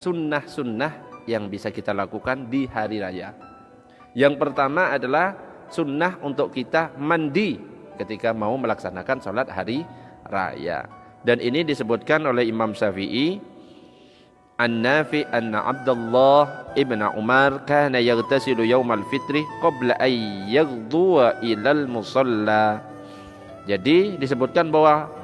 sunnah-sunnah yang bisa kita lakukan di hari raya. Yang pertama adalah sunnah untuk kita mandi ketika mau melaksanakan sholat hari raya. Dan ini disebutkan oleh Imam Syafi'i, An-Nafi anna Abdullah ibn Umar kana yaghtasilu yaumal fitri qabla ay yaghduwa ilal musalla. Jadi disebutkan bahwa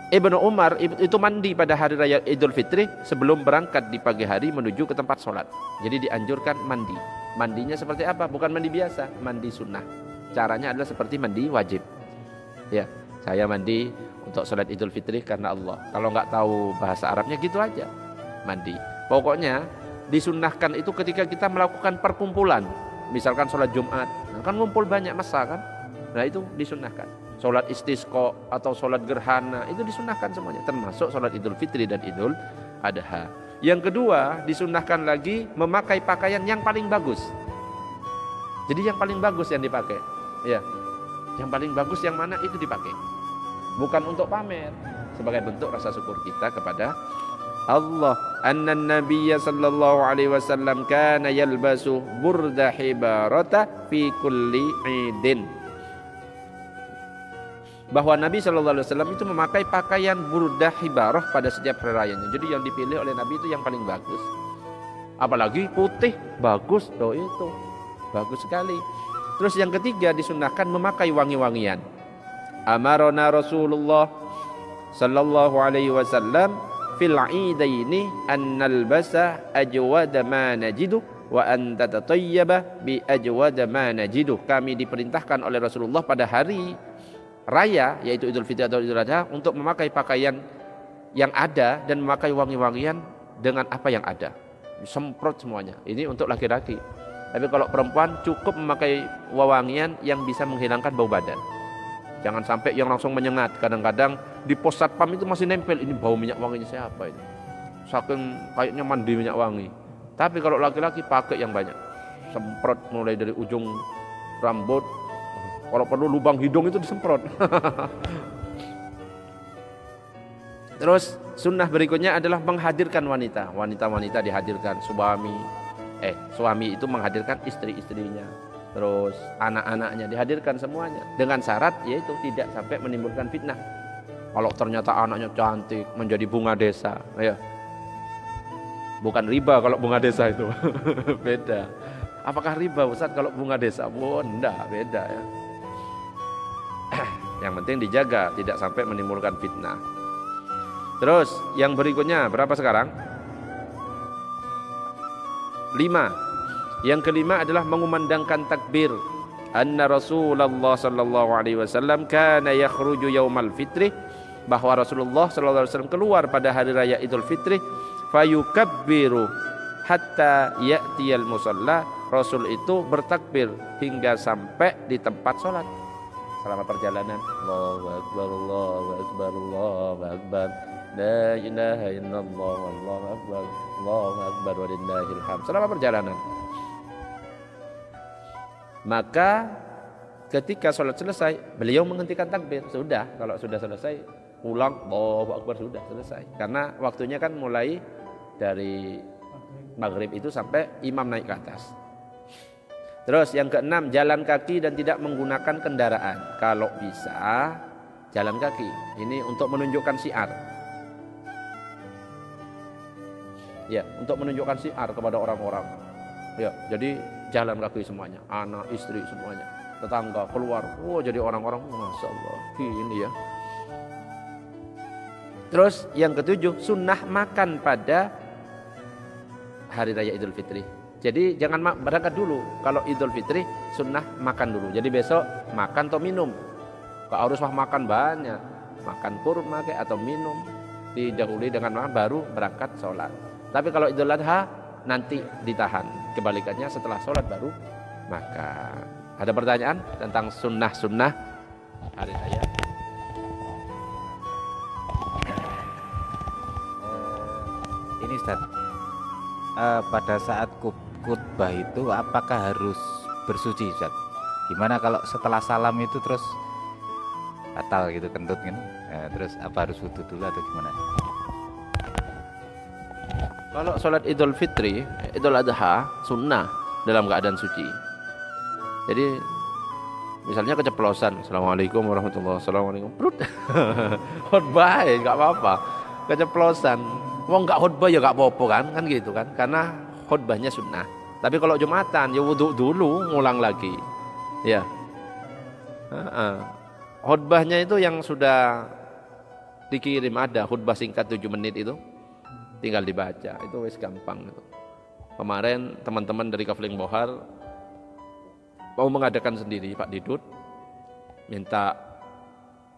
Ibnu Umar itu mandi pada hari raya Idul Fitri sebelum berangkat di pagi hari menuju ke tempat sholat. Jadi dianjurkan mandi. Mandinya seperti apa? Bukan mandi biasa, mandi sunnah. Caranya adalah seperti mandi wajib. Ya, saya mandi untuk sholat Idul Fitri karena Allah. Kalau nggak tahu bahasa Arabnya gitu aja, mandi. Pokoknya disunnahkan itu ketika kita melakukan perkumpulan. Misalkan sholat Jumat, kan ngumpul banyak masa kan? Nah itu disunnahkan. Sholat istisqa atau sholat gerhana itu disunnahkan semuanya, termasuk sholat Idul Fitri dan Idul Adha. Yang kedua, disunnahkan lagi memakai pakaian yang paling bagus. Jadi yang paling bagus yang dipakai, ya, yang paling bagus yang mana itu dipakai, bukan untuk pamer, sebagai bentuk rasa syukur kita kepada Allah. Anna Nabiyya sallallahu alaihi wasallam kana yalbasu burda hibarata fi kulli idin. Bahwa Nabi SAW itu memakai pakaian burdah hibarah pada setiap hari rayanya. Jadi yang dipilih oleh Nabi itu yang paling bagus. Apalagi putih, bagus, itu bagus sekali. Terus yang ketiga disunnahkan memakai wangi-wangian. Amarona Rasulullah sallallahu alaihi wasallam fil idaini an nalbasa ajwada ma najidu wa an tatatayyaba bi ajwada ma najidu. Kami diperintahkan oleh Rasulullah pada hari raya yaitu Idul Fitri atau Idul Adha untuk memakai pakaian yang ada dan memakai wangi-wangian dengan apa yang ada, semprot semuanya. Ini untuk laki-laki. Tapi kalau perempuan cukup memakai wewangian yang bisa menghilangkan bau badan. Jangan sampai yang langsung menyengat. Kadang-kadang di pos satpam itu masih nempel, ini bau minyak wanginya siapa ini, saking kayaknya mandi minyak wangi. Tapi kalau laki-laki pakai yang banyak, semprot mulai dari ujung rambut. Kalau perlu lubang hidung itu disemprot. Terus sunnah berikutnya adalah menghadirkan wanita. Wanita-wanita dihadirkan, suami itu menghadirkan istri-istrinya. Terus anak-anaknya dihadirkan semuanya. Dengan syarat yaitu tidak sampai menimbulkan fitnah. Kalau ternyata anaknya cantik menjadi bunga desa, ya. Bukan riba kalau bunga desa itu. Beda. Apakah riba Ustaz kalau bunga desa? Enggak, beda ya. Yang penting dijaga tidak sampai menimbulkan fitnah. Terus yang berikutnya berapa sekarang? 5. Yang kelima adalah mengumandangkan takbir. Anna Rasulullah sallallahu alaihi wasallam kana yakhruju yaumal fitri, bahwa Rasulullah sallallahu alaihi wasallam keluar pada hari raya Idul Fitri, fayukabbiru hatta ya'tiyal musalla. Rasul itu bertakbir hingga sampai di tempat sholat. Selama perjalanan, Allahu Akbar, Allahu Akbar, Allahu Akbar, la ilaha illallah, Allahu Akbar, Allahu Akbar, walillahil hamd. Selama perjalanan. Maka ketika sholat selesai, beliau menghentikan takbir. Sudah, kalau sudah selesai, pulang, Allahu Akbar, sudah selesai. Karena waktunya kan mulai dari maghrib itu sampai imam naik ke atas. Terus yang keenam, jalan kaki dan tidak menggunakan kendaraan. Kalau bisa jalan kaki. Ini untuk menunjukkan syiar. Ya, untuk menunjukkan syiar kepada orang-orang. Ya, jadi jalan kaki semuanya, anak, istri semuanya, tetangga keluar. Jadi orang-orang, masya Allah, ini ya. Terus yang ketujuh, sunnah makan pada hari raya Idul Fitri. Jadi jangan berangkat dulu. Kalau Idul Fitri sunnah makan dulu. Jadi besok makan atau minum. Kalau harus makan banyak, makan kurma atau minum, didahului dengan makan baru berangkat sholat. Tapi kalau Idul Adha nanti ditahan. Kebalikannya setelah sholat baru makan. Ada pertanyaan tentang sunnah-sunnah hari raya? Ini Ustaz, pada saat khutbah itu apakah harus bersuci Ustaz? Gimana kalau setelah salam itu terus batal gitu, kentut kan? Terus apa harus wudu dulu atau gimana? Kalau sholat Idul Fitri, Idul Adha, sunnah dalam keadaan suci. Jadi misalnya keceplosan, Assalamualaikum warahmatullahi wabarakatuh, Assalamualaikum, prut. Khotbah ya nggak apa-apa, keceplosan. Mau nggak khotbah ya nggak apa-apa kan gitu kan, karena khotbahnya sunnah. Tapi kalau Jumatan ya wudhu dulu, ngulang lagi, ya. Khotbahnya itu yang sudah dikirim ada khutbah singkat 7 menit itu, tinggal dibaca, itu wis gampang itu. Kemarin teman-teman dari Kafling Bohar mau mengadakan sendiri, Pak Didut minta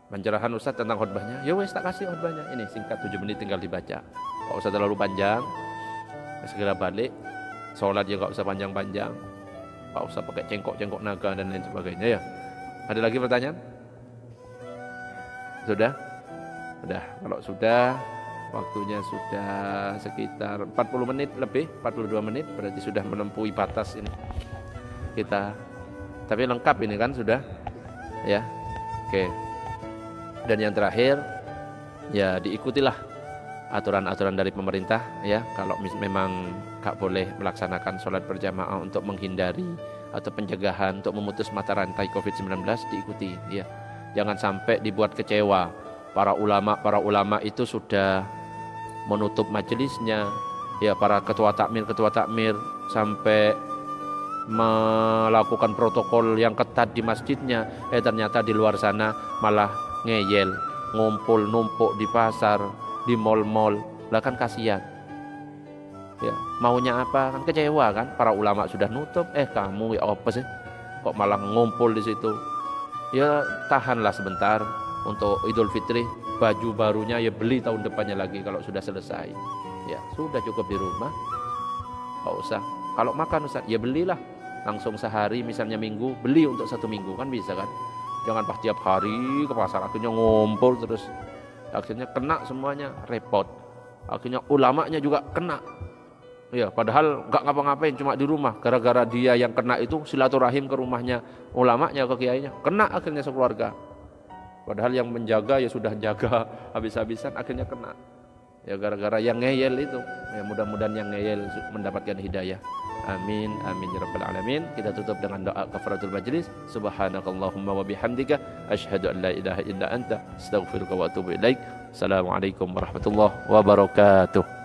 pencerahan Ustaz tentang khutbahnya. Ya wes tak kasih khutbahnya. Ini singkat 7 menit tinggal dibaca. Enggak usah terlalu panjang. Segera balik. Salat ya enggak usah panjang-panjang. Enggak usah pakai cengkok-cengkok naga dan lain sebagainya ya. Ada lagi pertanyaan? Sudah? Sudah. Kalau sudah, waktunya sudah sekitar 40 menit lebih, 42 menit berarti sudah menempuhi batas ini. Kita tapi lengkap ini kan sudah ya. Oke. Dan yang terakhir ya diikutilah aturan-aturan dari pemerintah ya. Kalau memang gak boleh melaksanakan sholat berjamaah untuk menghindari atau pencegahan untuk memutus mata rantai COVID-19, diikuti ya. Jangan sampai dibuat kecewa. Para ulama itu sudah menutup majelisnya ya, para ketua takmir sampai melakukan protokol yang ketat di masjidnya, ternyata di luar sana malah ngeyel, ngumpul numpuk di pasar, di mal-mal, lah kan kasihan ya. Maunya apa kan, kecewa kan, para ulama sudah nutup, kamu ya apa sih kok malah ngumpul di situ. Ya tahanlah sebentar untuk Idul Fitri, baju barunya ya beli tahun depannya lagi kalau sudah selesai ya. Sudah cukup di rumah, nggak usah. Kalau makan Ustaz ya belilah langsung sehari, misalnya minggu beli untuk 1 minggu kan bisa kan. Jangan pas tiap hari ke pasar akhirnya ngumpul terus, akhirnya kena semuanya, repot. Akhirnya ulamanya juga kena ya, padahal nggak ngapa-ngapain, cuma di rumah. Gara-gara dia yang kena itu silaturahim ke rumahnya ulamanya, ke kiainya, kena akhirnya sekeluarga. Padahal yang menjaga ya sudah jaga habis-habisan, akhirnya kena ya gara-gara yang ngeyel itu. Ya mudah-mudahan yang ngeyel mendapatkan hidayah. Amin amin ya rabbal alamin. Kita tutup dengan doa kafaratul majlis. Subhanakallahumma wa bihamdika asyhadu an la ilaha illa anta astaghfiruka wa atubu ilaik. Assalamualaikum warahmatullahi wabarakatuh.